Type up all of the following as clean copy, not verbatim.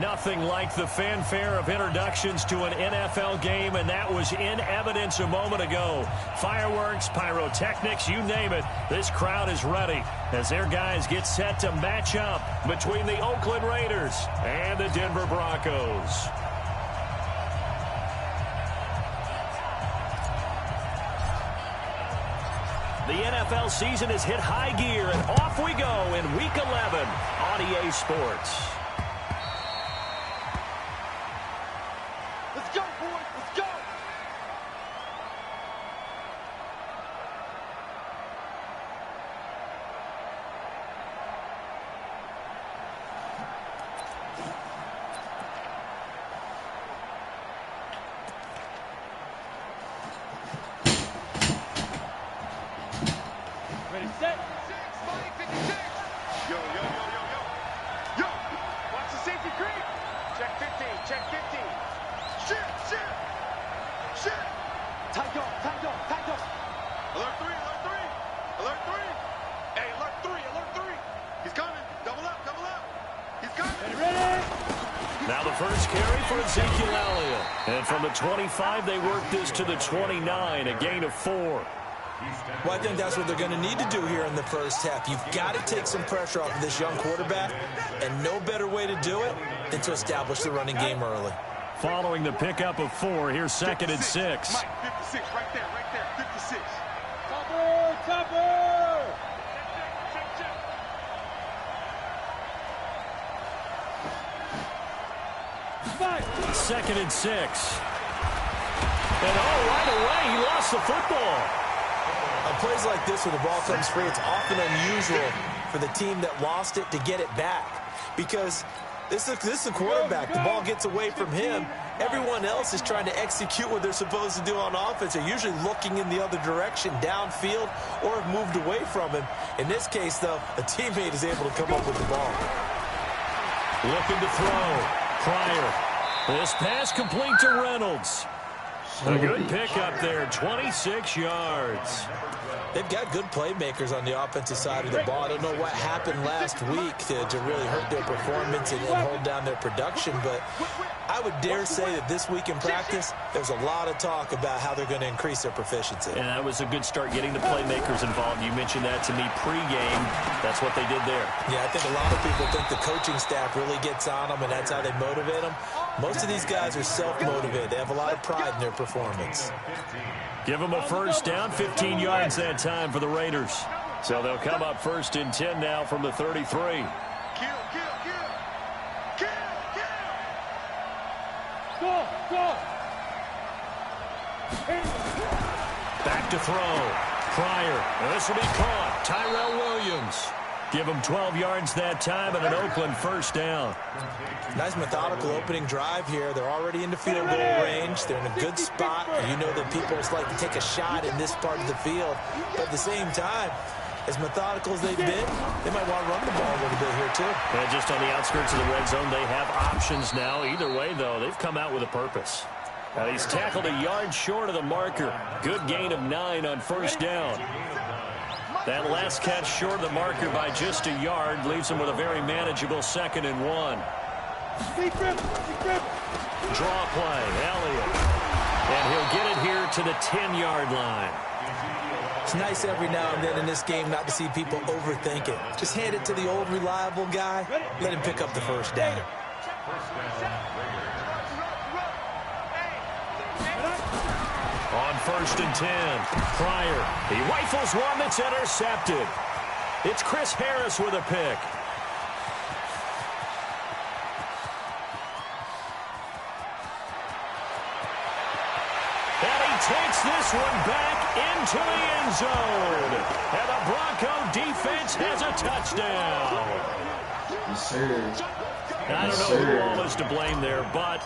Nothing like the fanfare of introductions to an NFL game, and that was in evidence a moment ago. Fireworks, pyrotechnics, you name it. This crowd is ready as their guys get set to match up between the Oakland Raiders and the Denver Broncos. The NFL season has hit high gear, and off we go in Week 11 on EA Sports. Let's go, boys. Let's go. Ready, set. 56. Yo. Watch the safety creep. Check 15. Check 15. Shit. Tight dog. Alert 3. Hey, alert 3. He's coming. Double up. He's coming. Ready. Now the first carry for Ezekiel Elliott. And from the 25, they work this to the 29, a gain of 4. Well, I think that's what they're going to need to do here in the first half. You've got to take some pressure off of this young quarterback, and no better way to do it than to establish the running game early. Following the pickup of 4, here's 2nd and 6. Mike, 56, right there, 56. Topper! Check. 2nd and 6. And right away, he lost the football. On plays like this where the ball comes free, it's often unusual for the team that lost it to get it back. Because this is a quarterback. The ball gets away from him. Everyone else is trying to execute what they're supposed to do on offense. They're usually looking in the other direction, downfield, or have moved away from him. In this case, though, a teammate is able to come up with the ball. Looking to throw. Pryor. This pass complete to Reynolds. A good pickup there, 26 yards. They've got good playmakers on the offensive side of the ball. I don't know what happened last week to really hurt their performance and hold down their production, but I would dare say that this week in practice, there's a lot of talk about how they're going to increase their proficiency. And that was a good start getting the playmakers involved. You mentioned that to me pregame. That's what they did there. Yeah, I think a lot of people think the coaching staff really gets on them, and that's how they motivate them. Most of these guys are self-motivated. They have a lot of pride in their performance. Give them a first down, 15 yards that time for the Raiders. So they'll come up 1st and 10 now from the 33. Kill. Go. Back to throw. Pryor. This will be caught. Tyrell Williams. Give them 12 yards that time and an Oakland first down. Nice methodical opening drive here. They're already into field goal range. They're in a good spot. You know that people just like to take a shot in this part of the field. But at the same time, as methodical as they've been, they might want to run the ball a little bit here too. And just on the outskirts of the red zone, they have options now. Either way, though, they've come out with a purpose. He's tackled a yard short of the marker. Good gain of 9 on first down. That last catch short of the marker by just a yard leaves him with a very manageable 2nd and 1. Draw play, Elliott. And he'll get it here to the 10-yard line. It's nice every now and then in this game not to see people overthink it. Just hand it to the old reliable guy. Let him pick up the first down. On 1st and 10, Pryor. He rifles one that's intercepted. It's Chris Harris with a pick. And he takes this one back into the end zone. And the Bronco defense has a touchdown. Yes, sir. I don't know who all is to blame there, but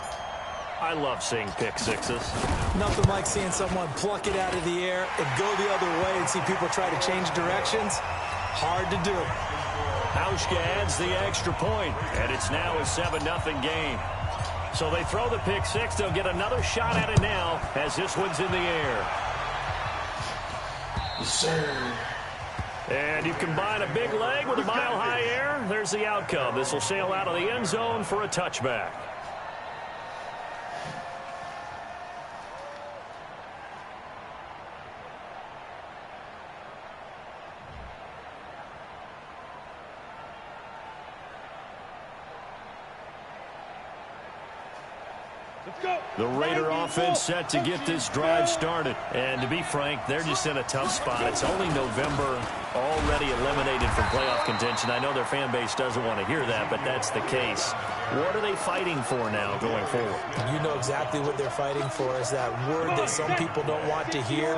I love seeing pick sixes. Nothing like seeing someone pluck it out of the air and go the other way and see people try to change directions. Hard to do. Hauschka adds the extra point, and it's now a 7-0 game. So they throw the pick six. They'll get another shot at it now as this one's in the air. Yes, sir. And you combine a big leg with a mile-high air, there's the outcome. This will sail out of the end zone for a touchback. The Raider offense set to get this drive started. And to be frank, they're just in a tough spot. It's only November, already eliminated from playoff contention. I know their fan base doesn't want to hear that, but that's the case. What are they fighting for now going forward? You know exactly what they're fighting for is that word that some people don't want to hear,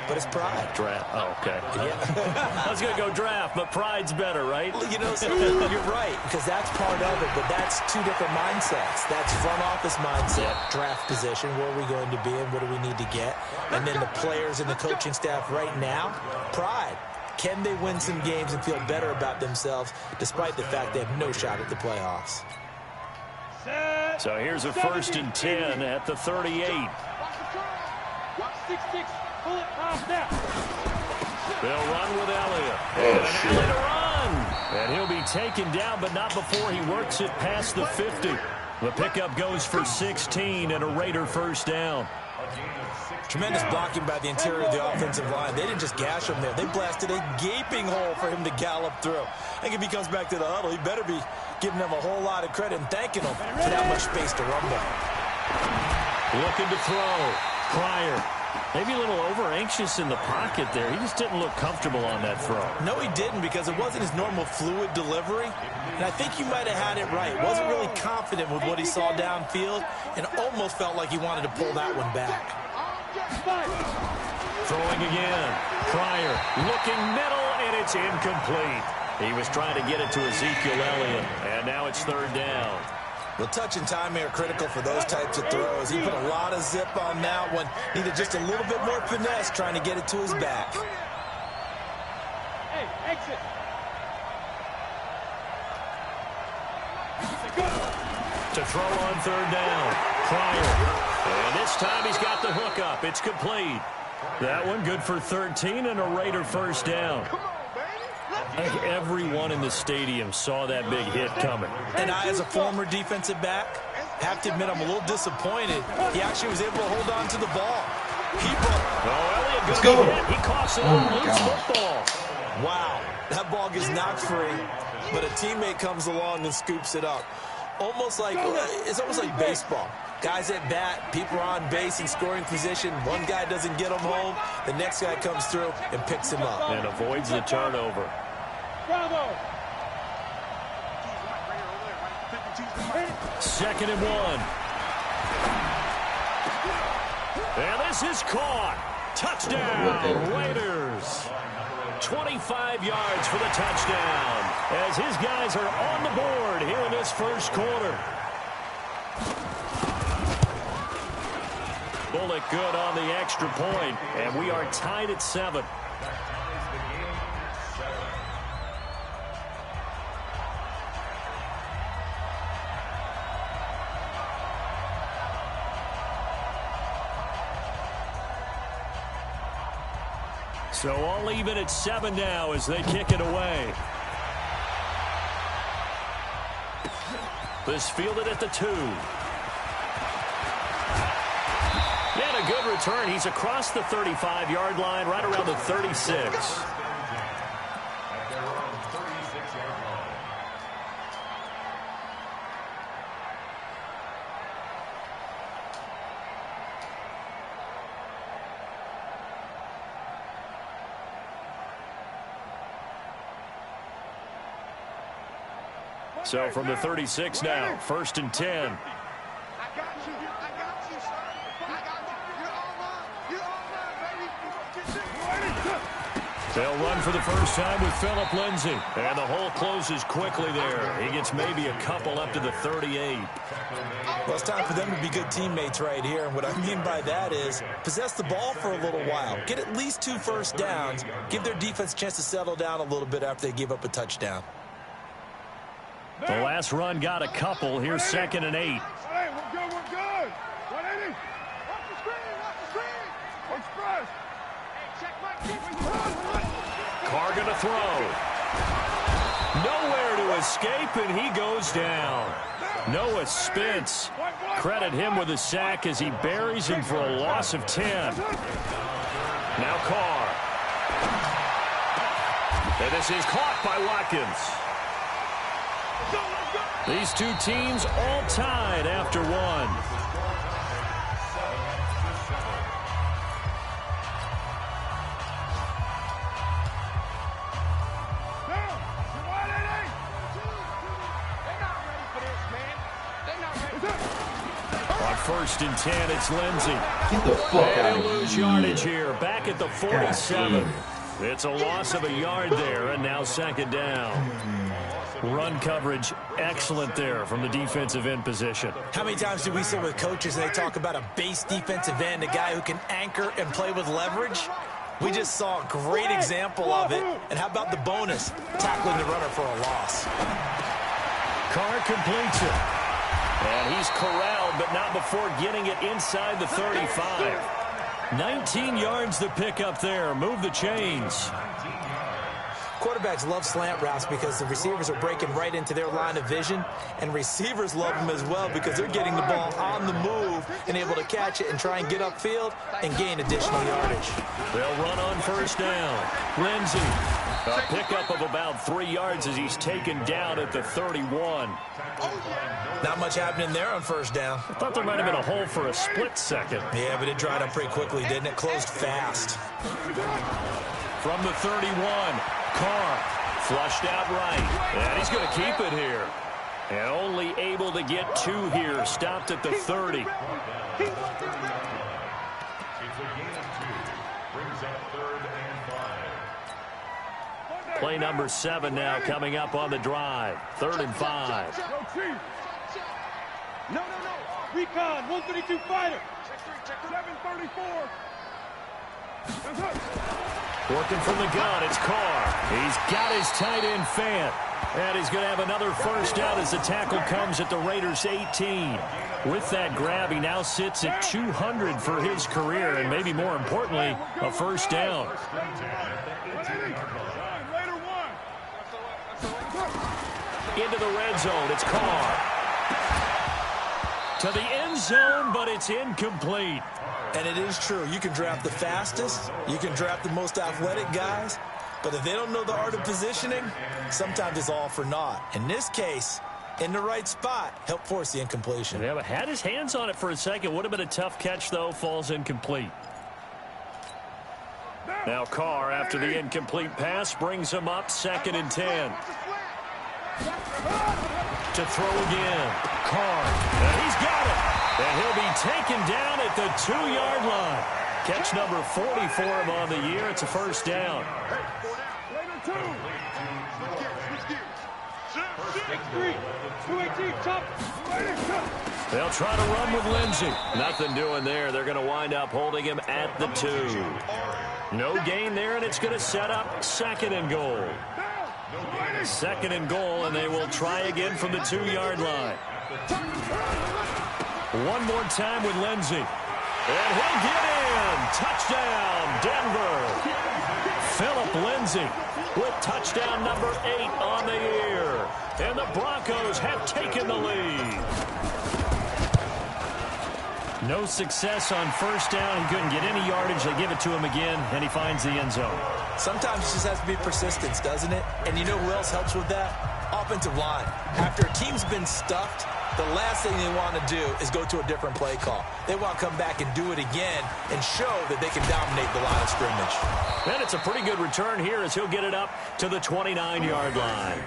but it's pride. Draft. Oh, okay. Yeah. I was going to go draft, but pride's better, right? You know, you're right, because that's part of it, but that's two different mindsets. That's front office mindset, draft position, where are we going to be and what do we need to get? And then the players and the coaching staff right now, pride. Can they win some games and feel better about themselves despite the fact they have no shot at the playoffs? So here's a 1st and 10 at the 38. They'll run with Elliott. And an alley to run. And he'll be taken down, but not before he works it past the 50. The pickup goes for 16 and a Raider 1st down. Tremendous blocking by the interior of the offensive line. They didn't just gash him there. They blasted a gaping hole for him to gallop through. I think if he comes back to the huddle, he better be giving them a whole lot of credit and thanking them for that much space to run there. Looking to throw. Pryor. Maybe a little over-anxious in the pocket there. He just didn't look comfortable on that throw. No, he didn't, because it wasn't his normal fluid delivery. And I think he might have had it right. Wasn't really confident with what he saw downfield and almost felt like he wanted to pull that one back. Throwing again. Pryor looking middle, and it's incomplete. He was trying to get it to Ezekiel Elliott, and now it's 3rd down. Well, touch and timing are critical for those types of throws. He put a lot of zip on that one. Needed just a little bit more finesse trying to get it to his back. Hey, exit. To throw on 3rd down. Pryor. And this time he's got the hook up. It's complete. That one good for 13 and a Raider 1st down. I think everyone in the stadium saw that big hit coming. And I, as a former defensive back, have to admit I'm a little disappointed. He actually was able to hold on to the ball. Elliott, let's go. He caught some loose football. Wow, that ball gets knocked free, but a teammate comes along and scoops it up. It's almost like baseball. Guys at bat, people are on base in scoring position. One guy doesn't get him home. The next guy comes through and picks him up. And avoids the turnover. Bravo. 2nd and 1. And this is caught. Touchdown, Raiders. 25 yards for the touchdown as his guys are on the board here in this 1st quarter. Bullock good on the extra point, and we are tied at 7. So all even at 7 now as they kick it away. This fielded at the 2. And a good return. He's across the 35-yard line, right around the 36. So from the 36 now, 1st and 10. I got you. I got you, sir. I got you. You're all mine. You're all mine, baby. They'll run for the first time with Phillip Lindsay. And the hole closes quickly there. He gets maybe a couple up to the 38. Well, it's time for them to be good teammates right here. And what I mean by that is possess the ball for a little while. Get at least 2 first downs. Give their defense a chance to settle down a little bit after they give up a touchdown. The last run got a couple. Here's 2nd and 8. Hey, we're good. 180. Watch the screen. Express. Hey, check my keep. going to throw. Nowhere to escape, and he goes down. Noah Spence, credit him with a sack as he buries him for a loss of 10. Now Carr. And this is caught by Watkins. These two teams all tied after one. On 1st and 10, it's Lindsey. Get the fuck out And of he'll lose here. yardage here, back at the 47. God. It's a loss of a yard there, and now 2nd down. Run coverage excellent there from the defensive end position. How many times do we sit with coaches and they talk about a base defensive end, a guy who can anchor and play with leverage? We just saw a great example of it. And how about the bonus, tackling the runner for a loss? Carr completes it. And he's corralled, but not before getting it inside the 35. 19 yards to pick up there. Move the chains. Quarterbacks love slant routes because the receivers are breaking right into their line of vision, and receivers love them as well because they're getting the ball on the move and able to catch it and try and get upfield and gain additional yardage. They'll run on 1st down. Lindsey, a pickup of about 3 yards as he's taken down at the 31. Not much happening there on 1st down. I thought there might have been a hole for a split second. Yeah, but it dried up pretty quickly, didn't it? Closed fast. From the 31, Carr flushed out right. And he's going to keep it here. And only able to get 2 here. Stopped at the 30. Play number 7 now coming up on the drive. 3rd and 5. No. Recon, 132 fighter. 734. Working from the gun, it's Carr. He's got his tight end Fant. And he's going to have another 1st down as the tackle comes at the Raiders' 18. With that grab, he now sits at 200 for his career, and maybe more importantly, a 1st down. Into the red zone, it's Carr. To the end zone, but it's incomplete. And it is true. You can draft the fastest. You can draft the most athletic guys. But if they don't know the art of positioning, sometimes it's all for naught. In this case, in the right spot, help force the incompletion. Yeah, but had his hands on it for a second. Would have been a tough catch, though. Falls incomplete. Now Carr, after the incomplete pass, brings him up 2nd and 10. To throw again. Carr. And he's got it. And he'll be taken down at the 2-yard line. Catch number 40 for him on the year. It's a 1st down. They'll try to run with Lindsey. Nothing doing there. They're going to wind up holding him at the 2. No gain there, and it's going to set up 2nd and goal. 2nd and goal, and they will try again from the 2-yard line. One more time with Lindsey. And he'll get in. Touchdown, Denver. Phillip Lindsey with touchdown number 8 on the year. And the Broncos have taken the lead. No success on 1st down. He couldn't get any yardage. They give it to him again, and he finds the end zone. Sometimes it just has to be persistence, doesn't it? And you know who else helps with that? Offensive line. After a team's been stuffed, the last thing they want to do is go to a different play call. They want to come back and do it again and show that they can dominate the line of scrimmage. And it's a pretty good return here as he'll get it up to the 29-yard line.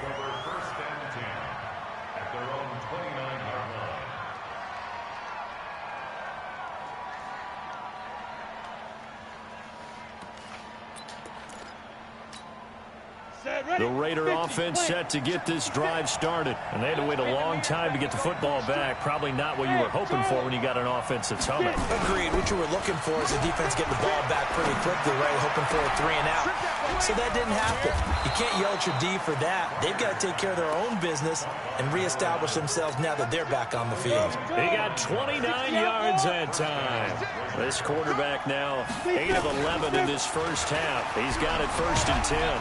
The Raider offense set to get this drive started. And they had to wait a long time to get the football back. Probably not what you were hoping for when you got an offense that's humming. Agreed. What you were looking for is the defense getting the ball back pretty quickly, right? Hoping for a 3 and out. So that didn't happen. You can't yell at your D for that. They've got to take care of their own business and reestablish themselves now that they're back on the field. He got 29 yards that time. This quarterback now 8 of 11 in this first half. He's got it 1st and 10.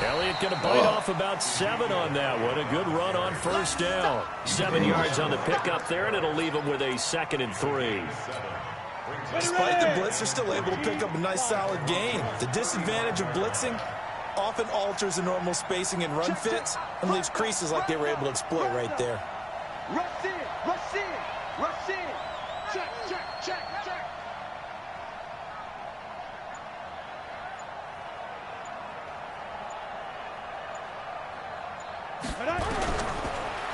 Elliott going to bite off about 7 on that one. A good run on 1st down. 7 yards on the pickup there, and it'll leave him with a 2nd and 3. Despite the blitz, they're still able to pick up a nice solid gain. The disadvantage of blitzing often alters the normal spacing and run fits and leaves creases like they were able to exploit right there. Rush in, rush in, rush in. Check, check, check, check.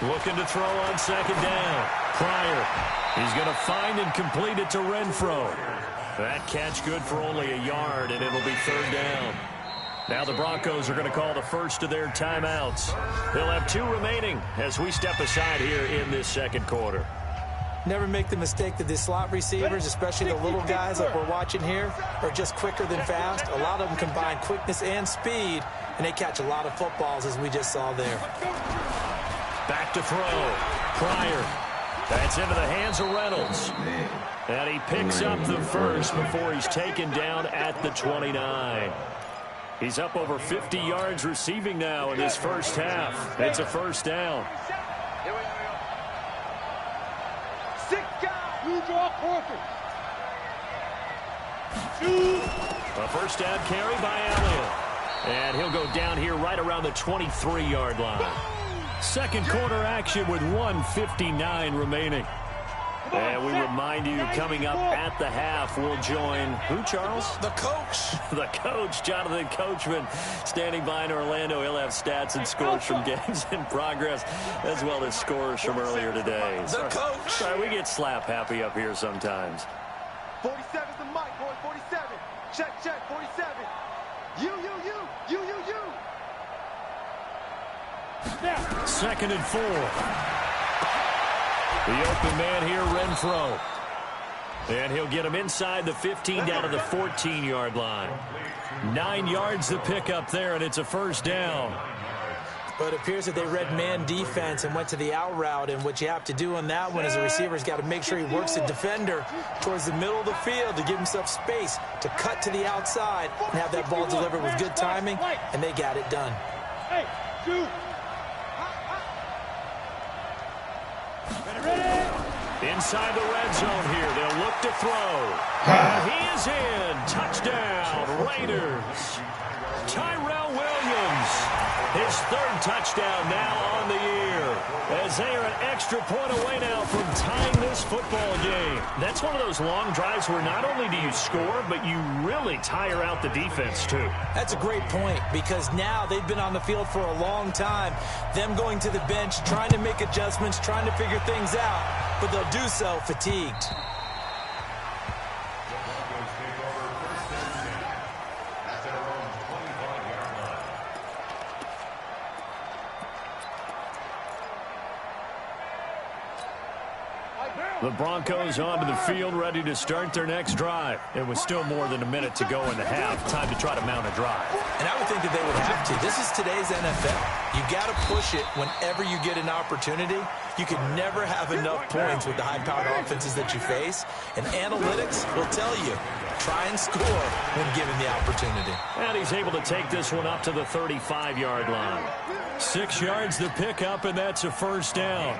Looking to throw on 2nd down. Pryor. He's going to find and complete it to Renfro. That catch good for only a yard, and it'll be 3rd down. Now the Broncos are going to call the first of their timeouts. They'll have 2 remaining as we step aside here in this 2nd quarter. Never make the mistake that the slot receivers, especially the little guys like we're watching here, are just quicker than fast. A lot of them combine quickness and speed, and they catch a lot of footballs, as we just saw there. Back to throw. Pryor. That's into the hands of Reynolds. And he picks up the first before he's taken down at the 29. He's up over 50 yards receiving now in this first half. It's a 1st down. A 1st down carry by Elliott. And he'll go down here right around the 23-yard line. 2nd quarter action with 1:59 remaining. And we remind you, coming up at the half, we'll join who, Charles? The coach. The coach, Jonathan Coachman, standing by in Orlando. He'll have stats and scores from games in progress, as well as scores from earlier today. The coach. Sorry, we get slap happy up here sometimes. 47's the mic, boy, 47. Check, check, 47. You. 2nd and 4. The open man here, Renfro. And he'll get him inside the 15 down to the 14-yard line. 9 yards to pick up there, and it's a 1st down. But it appears that they read man defense and went to the out route, and what you have to do on that one is the receiver's got to make sure he works the defender towards the middle of the field to give himself space to cut to the outside and have that ball delivered with good timing, and they got it done. Hey, shoot. Inside the red zone here. They'll look to throw. And he is in. Touchdown, Raiders. Tyrell Williams. His 3rd touchdown now on the year. As they are an extra point away now from tying this football game. That's one of those long drives where not only do you score, but you really tire out the defense, too. That's a great point, because now they've been on the field for a long time. Them going to the bench, trying to make adjustments, trying to figure things out, but they'll do so fatigued. The Broncos onto the field, ready to start their next drive. It was still more than a minute to go in the half. Time to try to mount a drive. And I would think that they would have to. This is today's NFL. You got to push it whenever you get an opportunity. You can never have enough points with the high-powered offenses that you face. And analytics will tell you, try and score when given the opportunity. And he's able to take this one up to the 35-yard line. 6 yards to pick up, and that's a 1st down.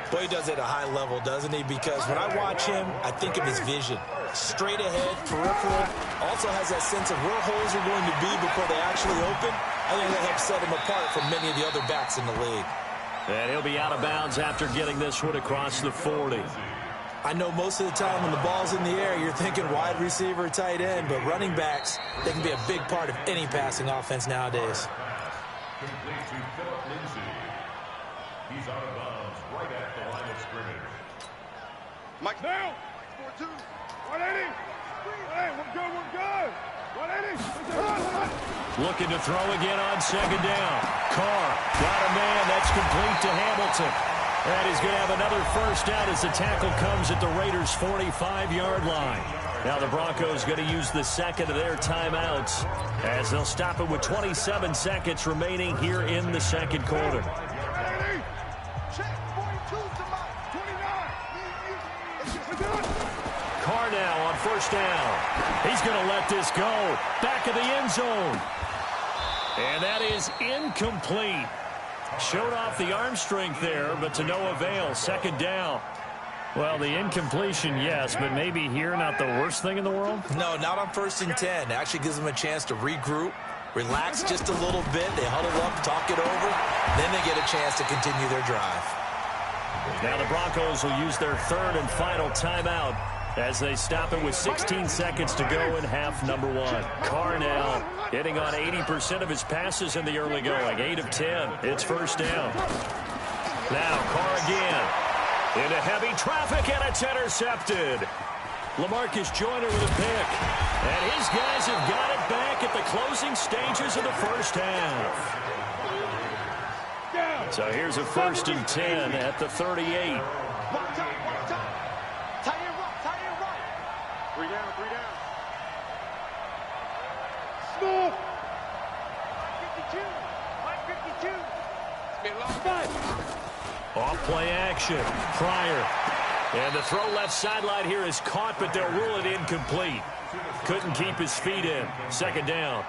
Boy, he does it at a high level, doesn't he? Because when I watch him, I think of his vision. Straight ahead, peripheral. Also has that sense of where holes are going to be before they actually open. I think that helps set him apart from many of the other backs in the league. And he'll be out of bounds after getting this one across the 40. I know most of the time when the ball's in the air, you're thinking wide receiver, tight end, but running backs, they can be a big part of any passing offense nowadays. Complete to Philip Lindsay. He's out of bounds right at the line of scrimmage. Mike now. 4-2. 180. Hey, we're good. Looking to throw again on second down. Carr got a man. That's complete to Hamilton. And he's going to have another first down as the tackle comes at the Raiders' 45-yard line. Now the Broncos going to use the second of their timeouts as they'll stop it with 27 seconds remaining here in the second quarter. Carr now on first down. He's going to let this go. Back of the end zone. And that is incomplete. Showed off the arm strength there, but to no avail. Second down. Well, the incompletion, yes, but maybe here not the worst thing in the world? No, not on 1st and 10. Actually gives them a chance to regroup, relax just a little bit. They huddle up, talk it over. Then they get a chance to continue their drive. Now the Broncos will use their third and final timeout as they stop it with 16 seconds to go in half number one. Carr now hitting on 80% of his passes in the early going. 8 of 10. It's first down. Now Carr again. Into heavy traffic, and it's intercepted. LaMarcus Joyner with a pick. And his guys have got it back at the closing stages of the first half. So here's a 1st and 10 at the 38. Tie your right. 3 down. Smooth. 552. Been long time. Off play action. Pryor. And the throw left sideline here is caught, but they'll rule it incomplete. Couldn't keep his feet in. Second down.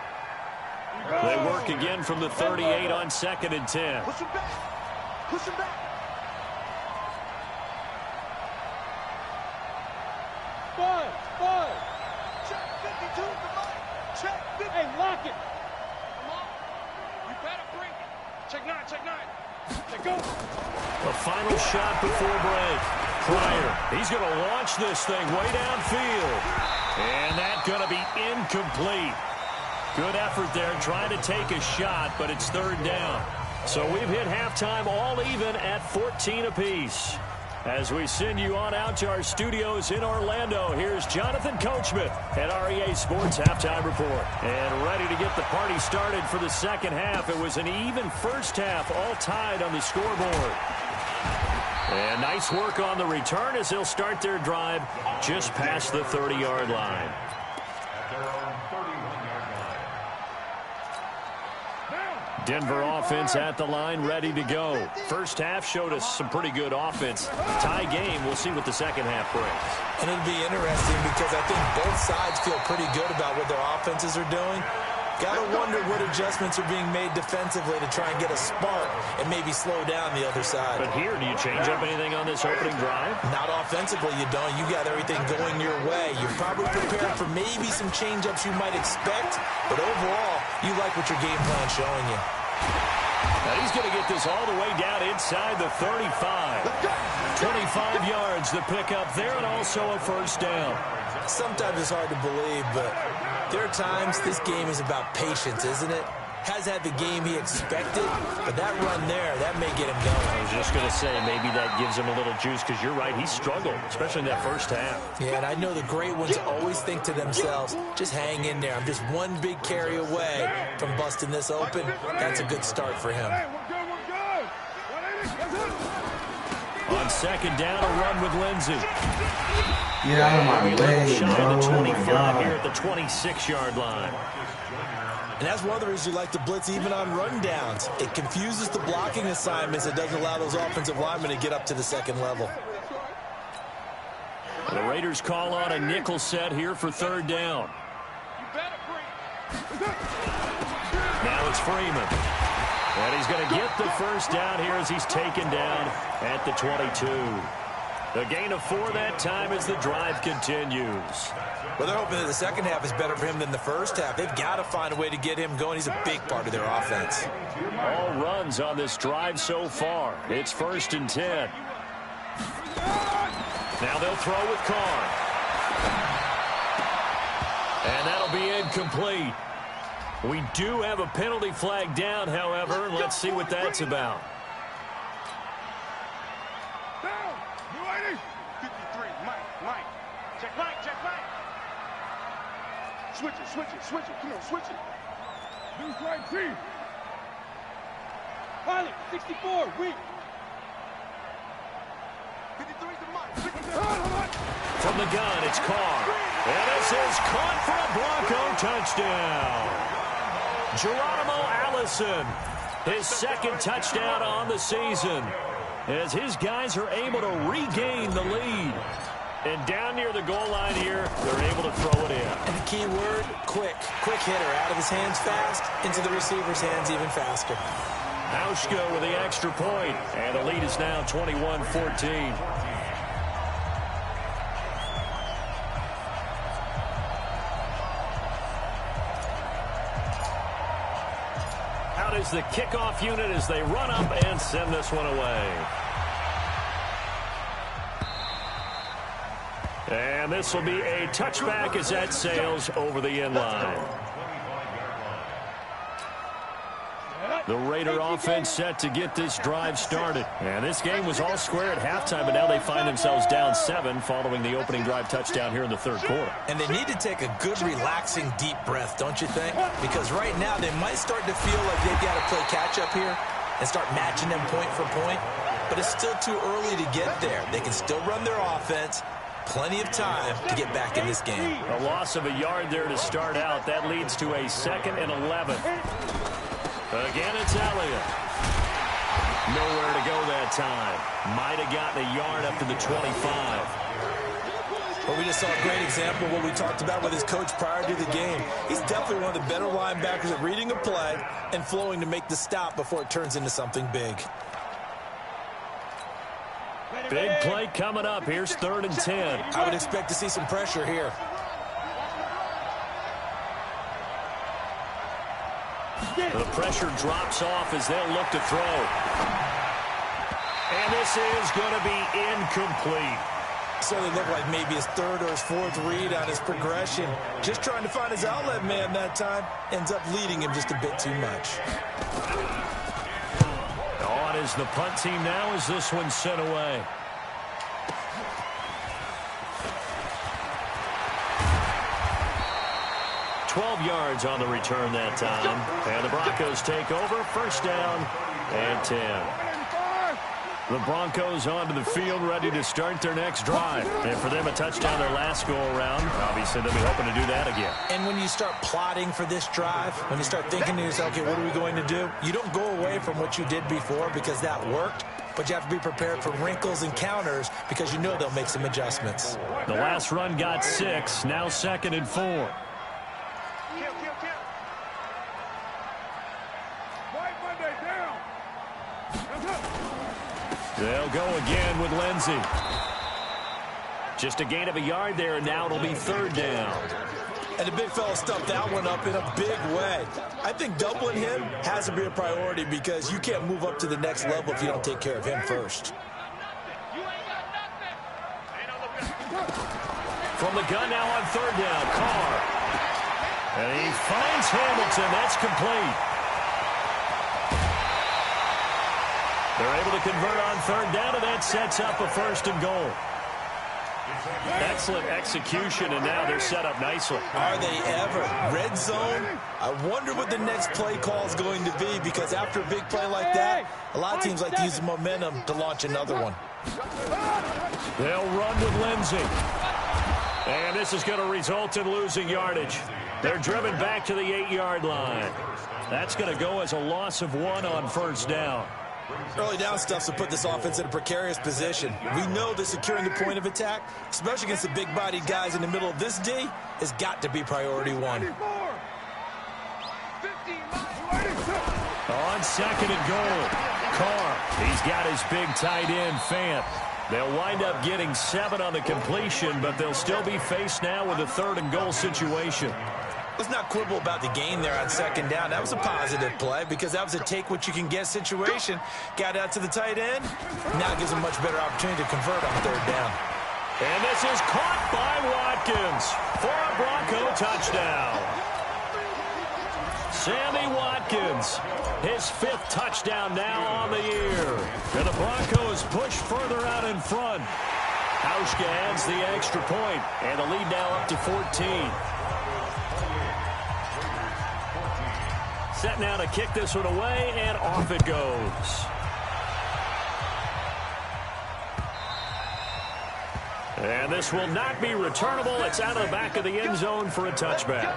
They work again from the 38 on 2nd and 10. Push him back. Five. Check 52 to Mike. Check 50. Hey, lock it. Come on. You better bring it. Check 9. Let go. The final shot before break. Pryor. He's going to launch this thing way downfield. And that's going to be incomplete. Good effort there trying to take a shot, but it's third down. So we've hit halftime all even at 14 apiece. As we send you on out to our studios in Orlando, here's Jonathan Coachman at REA Sports Halftime Report. And ready to get the party started for the second half. It was an even first half, all tied on the scoreboard. And nice work on the return as they'll start their drive just past the 30-yard line. Denver offense at the line, ready to go. First half showed us some pretty good offense. Tie game, we'll see what the second half brings. And it'll be interesting because I think both sides feel pretty good about what their offenses are doing. Got to wonder what adjustments are being made defensively to try and get a spark and maybe slow down the other side. But here, do you change up anything on this opening drive? Not offensively, you don't. You got everything going your way. You're probably prepared for maybe some change-ups you might expect, but overall, you like what your game plan's showing you. Now he's going to get this all the way down inside the 35. 25 yards to pick up there, and also a first down. Sometimes it's hard to believe, but there are times this game is about patience, isn't it? Has had the game he expected, but that run there, that may get him going. I was just going to say, maybe that gives him a little juice, because you're right, he struggled, especially in that first half. Yeah, and I know the great ones always think to themselves, just hang in there. I'm just one big carry away from busting this open. That's a good start for him. On second down, a run with Lindsey. Get out of my way, Shot bro. at the 25 God. here at the 26-yard line. And that's one of the reasons you like to blitz even on rundowns. It confuses the blocking assignments. It doesn't allow those offensive linemen to get up to the second level. The Raiders call on a nickel set here for third down. Now it's Freeman. And he's going to get the first down here as he's taken down at the 22. The gain of 4 that time as the drive continues. Well, they're hoping that the second half is better for him than the first half. They've got to find a way to get him going. He's a big part of their offense. All runs on this drive so far. It's 1st and 10. Now they'll throw with Carr. And that'll be incomplete. We do have a penalty flag down, however. Let's see what that's about. Down. You ready? 53. Mike. Check Mike. Switch it, switch it, switch it. Come on, switch it. News right, team. Pilot, 64, weak. 53's the mic. From the gun, it's Carr. And this is caught for a Bronco touchdown. Geronimo Allison, his second touchdown on the season, as his guys are able to regain the lead. And down near the goal line here, they're able to throw it in. And the key word, quick. Quick hitter. Out of his hands fast, into the receiver's hands even faster. Hauschka with the extra point, and the lead is now 21-14. Out is the kickoff unit as they run up and send this one away. And this will be a touchback as that sails over the end line. The Raider offense set to get this drive started. And this game was all square at halftime, but now they find themselves down 7 following the opening drive touchdown here in the third quarter. And they need to take a good, relaxing, deep breath, don't you think? Because right now they might start to feel like they've got to play catch-up here and start matching them point for point. But it's still too early to get there. They can still run their offense. Plenty of time to get back in this game. A loss of a yard there to start out. That leads to a 2nd and 11. Again, it's Elliott. Nowhere to go that time. Might have gotten a yard up to the 25. Well, we just saw a great example of what we talked about with his coach prior to the game. He's definitely one of the better linebackers at reading a play and flowing to make the stop before it turns into something big. Big play coming up. Here's 3rd and 10. I would expect to see some pressure here. The pressure drops off as they'll look to throw. And this is going to be incomplete. So they look like maybe his 3rd or his 4th read on his progression. Just trying to find his outlet man that time. Ends up leading him just a bit too much. On is the punt team now as this one's sent away. $12 yards on the return that time. And the Broncos take over. 1st down and 10. The Broncos onto the field, ready to start their next drive. And for them, a touchdown their last go-around. Obviously, they'll be hoping to do that again. And when you start plotting for this drive, when you start thinking to yourself, okay, what are we going to do? You don't go away from what you did before because that worked, but you have to be prepared for wrinkles and counters because you know they'll make some adjustments. The last run got 6, now 2nd and 4. They'll go again with Lindsey. Just a gain of a yard there, and now it'll be 3rd down. And the big fella stuffed that one up in a big way. I think doubling him has to be a priority because you can't move up to the next level if you don't take care of him first. From the gun now on 3rd down, Carr. And he finds Hamilton. That's complete. They're able to convert on 3rd down, and that sets up a 1st and goal. Excellent execution, and now they're set up nicely. Are they ever? Red zone? I wonder what the next play call is going to be because after a big play like that, a lot of teams like to use the momentum to launch another one. They'll run with Lindsey. And this is going to result in losing yardage. They're driven back to the 8-yard line. That's going to go as a loss of 1 on 1st down. Early down stuff to put this offense in a precarious position. We know that securing the point of attack, especially against the big-bodied guys in the middle of this D, has got to be priority 1. On 2nd and goal, Carr, he's got his big tight end, Fant. They'll wind up getting 7 on the completion, but they'll still be faced now with a 3rd and goal situation. Let's not quibble about the gain there on 2nd down. That was a positive play because that was a take-what-you-can-get situation. Got out to the tight end. Now gives him a much better opportunity to convert on 3rd down. And this is caught by Watkins for a Bronco touchdown. Sammy Watkins, his 5th touchdown now on the year. And the Broncos push further out in front. Hauschka adds the extra point, and the lead now up to 14. Set now to kick this one away, and off it goes. And this will not be returnable. It's out of the back of the end zone for a touchback.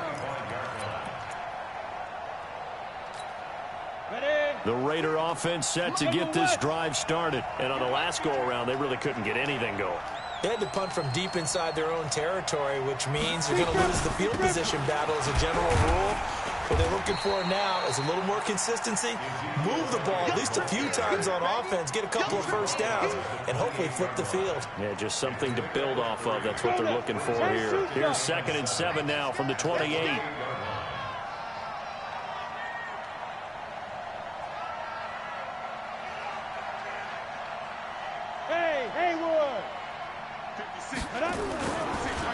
The Raider offense set to get this drive started. And on the last go-around, they really couldn't get anything going. They had to punt from deep inside their own territory, which means you're going to lose the field position battle as a general rule. What they're looking for now is a little more consistency, move the ball at least a few times on offense, get a couple of first downs, and hopefully flip the field. Yeah, just something to build off of. That's what they're looking for here. Here's 2nd and 7 now from the 28.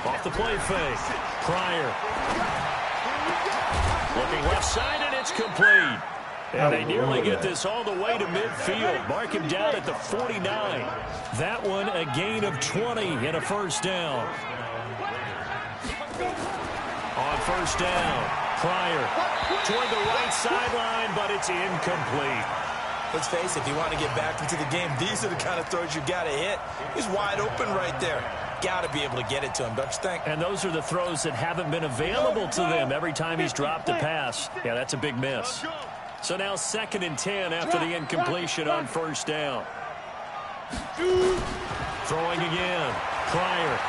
Off the play fake. Pryor. Looking left side, and it's complete. And they nearly get this all the way to midfield. Mark him down at the 49. That one a gain of 20 and a first down. On first down, Pryor toward the right sideline, but it's incomplete. Let's face it, if you want to get back into the game, these are the kind of throws you got to hit. He's wide open right there. Got to be able to get it to him, don't you think? And those are the throws that haven't been available to them every time he's dropped a pass. Yeah, that's a big miss. So now 2nd and 10 after the incompletion on first down. Throwing again. Pryor.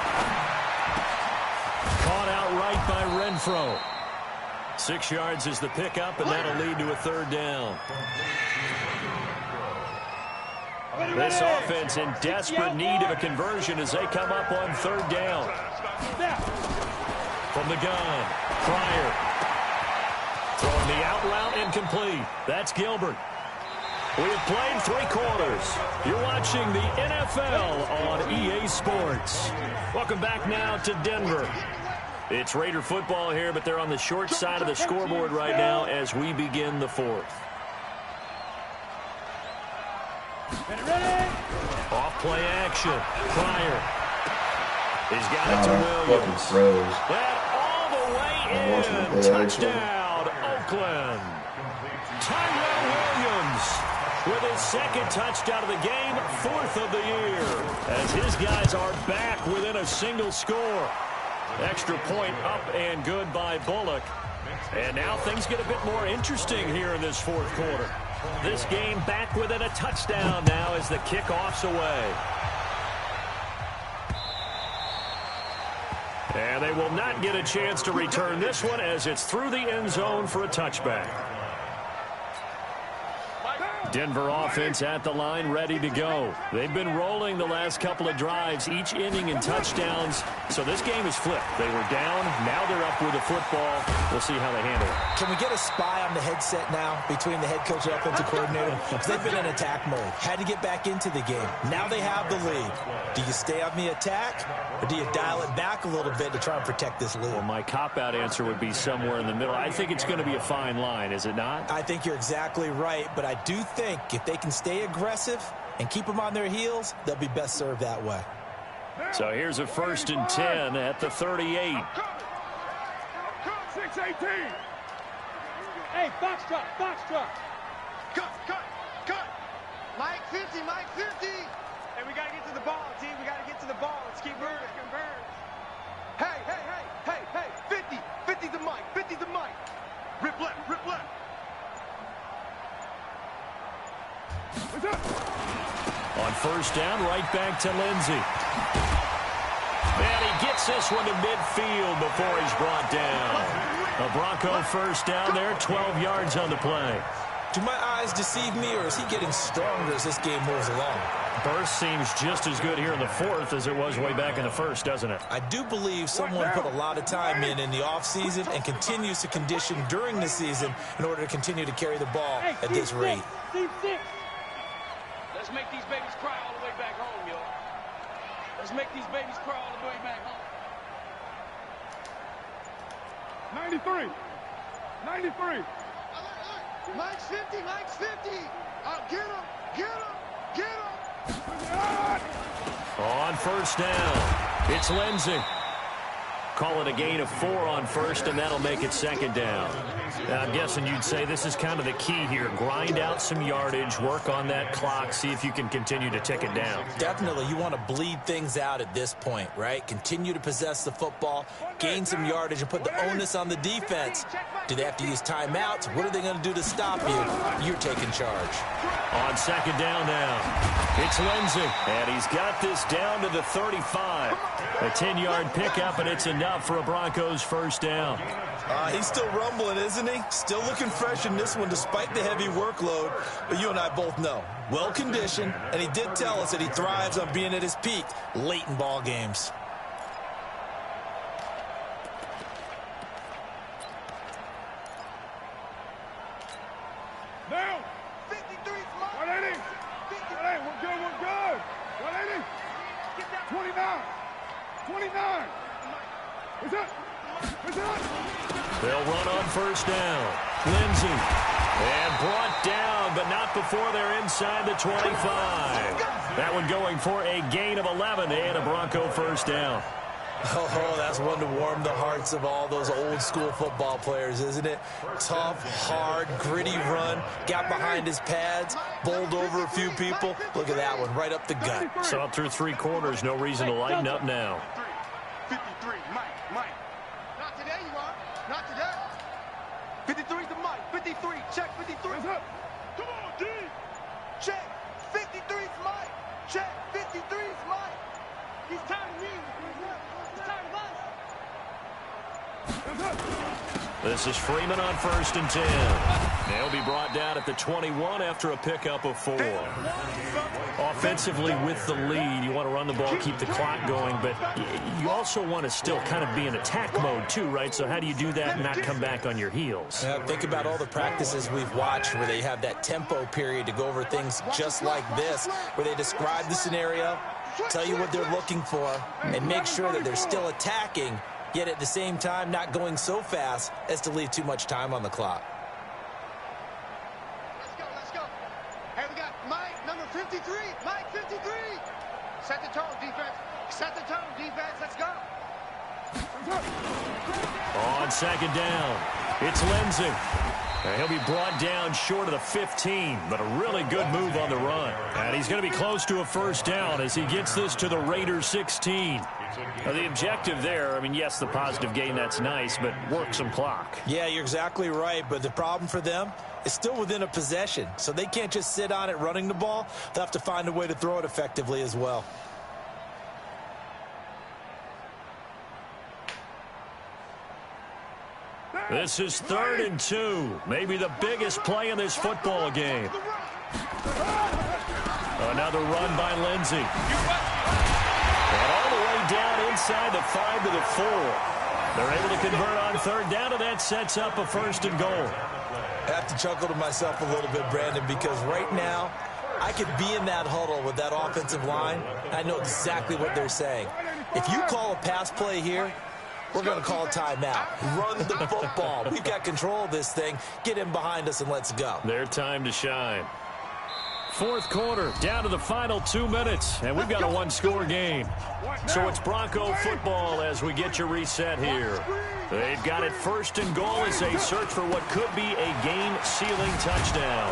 Caught out right by Renfro. 6 yards is the pickup, and that'll lead to a 3rd down. This offense in desperate need of a conversion as they come up on 3rd down. From the gun, Pryor. Throwing the out route incomplete. That's Gilbert. We have played 3 quarters. You're watching the NFL on EA Sports. Welcome back now to Denver. It's Raider football here, but they're on the short side of the scoreboard right now as we begin the 4th. Off play action. Pryor. He's got it to Williams. That all the way in. Touchdown, Oakland. Tyrell Williams with his 2nd touchdown of the game, 4th of the year. As his guys are back within a single score. Extra point up and good by Bullock. And now things get a bit more interesting here in this 4th quarter. This game back within a touchdown now as the kickoff's away. And they will not get a chance to return this one as it's through the end zone for a touchback. Denver offense at the line, ready to go. They've been rolling the last couple of drives, each inning in touchdowns. So this game is flipped. They were down. Now they're up with the football. We'll see how they handle it. Can we get a spy on the headset now between the head coach and offensive coordinator? Because they've been in attack mode. Had to get back into the game. Now they have the lead. Do you stay on the attack, or do you dial it back a little bit to try and protect this lead? Well, my cop-out answer would be somewhere in the middle. I think it's going to be a fine line, is it not? I think you're exactly right, but I do think if they can stay aggressive and keep them on their heels, they'll be best served that way. So here's a 1st and 10 at the 38. 6-18. Hey, box truck, box truck. Cut. Mike 50, Mike 50. Hey, we got to get to the ball, team. We got to get to the ball. Let's keep moving. Hey. 50 to Mike, 50 to Mike. Rip left. On first down, right back to Lindsey. And he gets this one to midfield before he's brought down. A Bronco first down there, 12 yards on the play. Do my eyes deceive me, or is he getting stronger as this game moves along? Burst seems just as good here in the 4th as it was way back in the 1st, doesn't it? I do believe someone put a lot of time in the offseason and continues to condition during the season in order to continue to carry the ball at this rate. Let's make these babies cry all the way back home, yo. Let's make these babies cry all the way back home. 93. Mike's 50. Get him. On first down, it's Lindsey. Call it a gain of 4 on first, and that'll make it second down. Now, I'm guessing you'd say this is kind of the key here. Grind out some yardage, work on that clock, see if you can continue to tick it down. Definitely. You want to bleed things out at this point, right? Continue to possess the football, gain some yardage, and put the onus on the defense. Do they have to use timeouts? What are they going to do to stop you? You're taking charge. On second down now, it's Lindsey, and he's got this down to the 35. A 10-yard pickup, and it's enough for a Broncos first down. He's still rumbling, isn't he? Still looking fresh in this one despite the heavy workload. But you and I both know, well-conditioned, and he did tell us that he thrives on being at his peak late in ball games. Now, 53, 180. 180, we're good. 180. 29. What's up? They'll run on first down. Lindsey. And brought down, but not before they're inside the 25. That one going for a gain of 11 and a Bronco first down. Oh, that's one to warm the hearts of all those old-school football players, isn't it? Tough, hard, gritty run. Got behind his pads, bowled over a few people. Look at that one, right up the gut. Saw it through 3 quarters. No reason to lighten up now. 53, Mike. Not today, you are. Not today. 53 to Mike. 53, check 53. Come on, D. Check. 53's Mike. Check. 53's Mike. He's tired of me. He's tired of us. This is Freeman on first and 10. They'll be brought down at the 21 after a pickup of 4. Offensively with the lead, you want to run the ball, keep the clock going, but you also want to still kind of be in attack mode too, right? So how do you do that and not come back on your heels? Think about all the practices we've watched where they have that tempo period to go over things just like this, where they describe the scenario, tell you what they're looking for, and make sure that they're still attacking, yet at the same time not going so fast as to leave too much time on the clock. Let's go. Hey, we got Mike, number 53. Mike, 53. Set the tone, defense. Let's go. On second down, it's Lindsey. And he'll be brought down short of the 15, but a really good move on the run. And he's going to be close to a first down as he gets this to the Raiders 16. Now, the objective there, I mean, yes, the positive gain, that's nice, but work some clock. Yeah, you're exactly right, but the problem for them is still within a possession, so they can't just sit on it running the ball. They'll have to find a way to throw it effectively as well. This is 3rd and 2, maybe the biggest play in this football game. Another run by Lindsey. And all the way down inside the 5 to the 4. They're able to convert on 3rd down, and that sets up a 1st and goal. I have to chuckle to myself a little bit, Brandon, because right now I could be in that huddle with that offensive line. I know exactly what they're saying. If you call a pass play here, we're going to call a timeout. Run the football. We've got control of this thing. Get in behind us and let's go. Their time to shine. 4th quarter, down to the final 2 minutes, and we've got a 1-score game. So it's Bronco football as we get you reset here. They've got it 1st and goal as they search for what could be a game-sealing touchdown.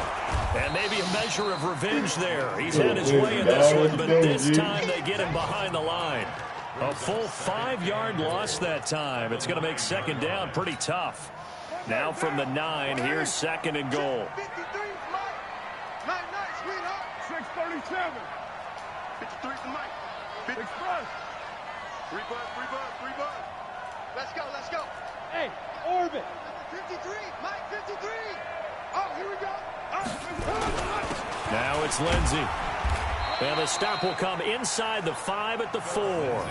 And maybe a measure of revenge there. He's had his way in this one, but this time they get him behind the line. A full 5-yard loss that time. It's going to make 2nd down pretty tough. Now from the 9, here's 2nd and goal. 637. 53 for Mike. 6 plus. 3 bus. Let's go. Hey, orbit. 53, Mike, 53. Oh, here we go. Now it's Lindsey. And the stop will come inside the 5 at the 4.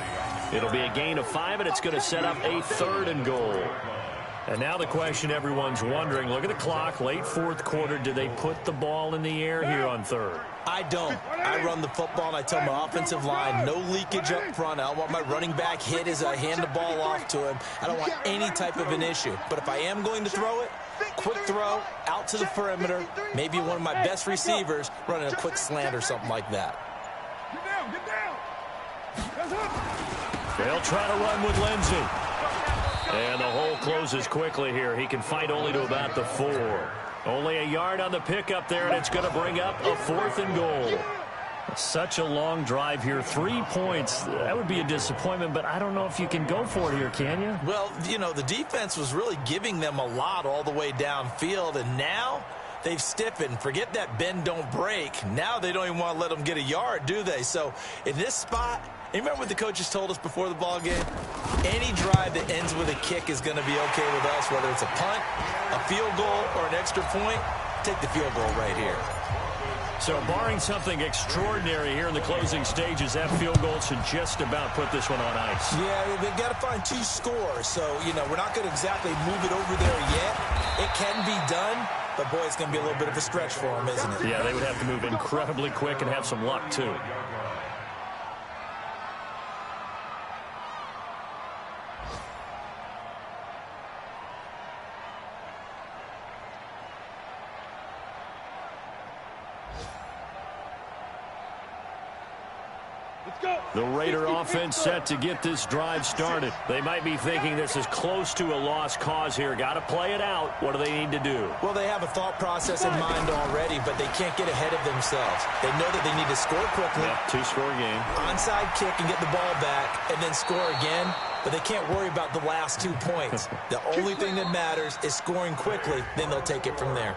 It'll be a gain of 5, and it's going to set up a 3rd and goal. And now the question everyone's wondering, look at the clock, late 4th quarter, do they put the ball in the air here on 3rd? I don't. I run the football, and I tell my offensive line, no leakage up front. I don't want my running back hit as I hand the ball off to him. I don't want any type of an issue. But if I am going to throw it, quick throw, out to the perimeter, maybe one of my best receivers running a quick slant or something like that. Get down. They'll try to run with Lindsey. And the hole closes quickly here. He can fight only to about the 4. Only a yard on the pickup there, and it's going to bring up a 4th and goal. Such a long drive here. 3 points. That would be a disappointment, but I don't know if you can go for it here, can you? Well, you know, the defense was really giving them a lot all the way downfield, and now they've stiffened. Forget that bend, don't break. Now they don't even want to let them get a yard, do they? So in this spot, you remember what the coaches told us before the ball game? Any drive that ends with a kick is going to be okay with us, whether it's a punt, a field goal, or an extra point. Take the field goal right here. So barring something extraordinary here in the closing stages, that field goal should just about put this one on ice. Yeah, they've got to find 2 scores. So, you know, we're not going to exactly move it over there yet. It can be done, but, boy, it's going to be a little bit of a stretch for them, isn't it? Yeah, they would have to move incredibly quick and have some luck, too. The Raider offense set to get this drive started. They might be thinking this is close to a lost cause here. Got to play it out. What do they need to do? Well, they have a thought process in mind already, but they can't get ahead of themselves. They know that they need to score quickly. Yeah, 2-score game. Onside kick and get the ball back and then score again. But they can't worry about the last 2 points. The only thing that matters is scoring quickly. Then they'll take it from there.